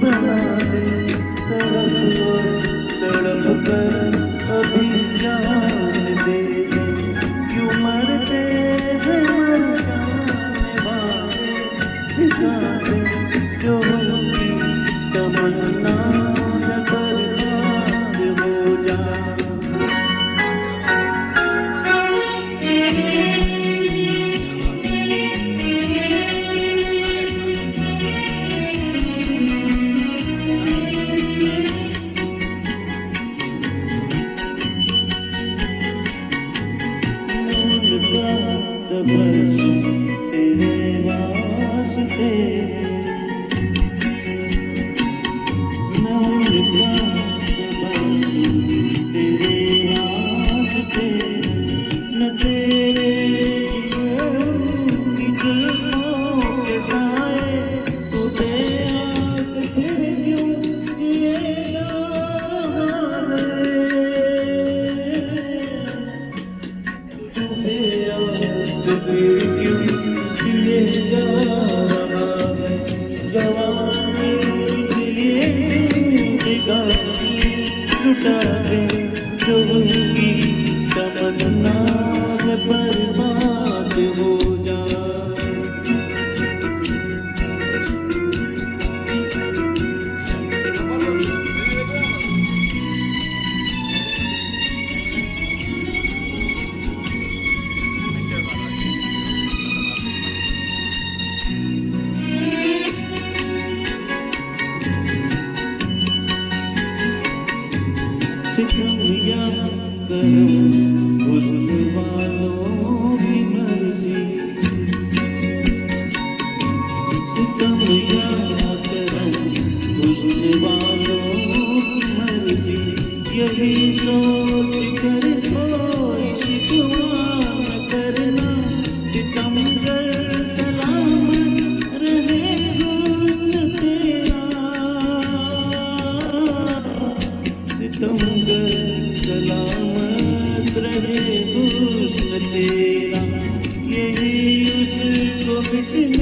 बना दे तड़प कर अभी जान दे क्यों मरते हैं मर जाने वाले दिखा दे जो उनकी तमन्ना न बर्बाद हो जाए तबस्सुम तेरे वास्ते मैं उनका तबस्सुम तेरे वास्ते न तेरे की जुल्फों के साए तो बेआस फिर क्यों जिएगा तू बेआस फिर क्यों जिए जा रहा है जवानी जिंदगानी लुटा दे जो उनकी तमन्ना से बर्बाद हो जाए सितम या करम हुस्न वालों की मर्जी सितम या करम हुस्न वालों की मर्जी यही सोच कर कोई शिकवा न करना सितमगर सलामत रहे हुस्न तेरा सितमगर सलामत रहे हुस्न तेरा यही उसको बिटना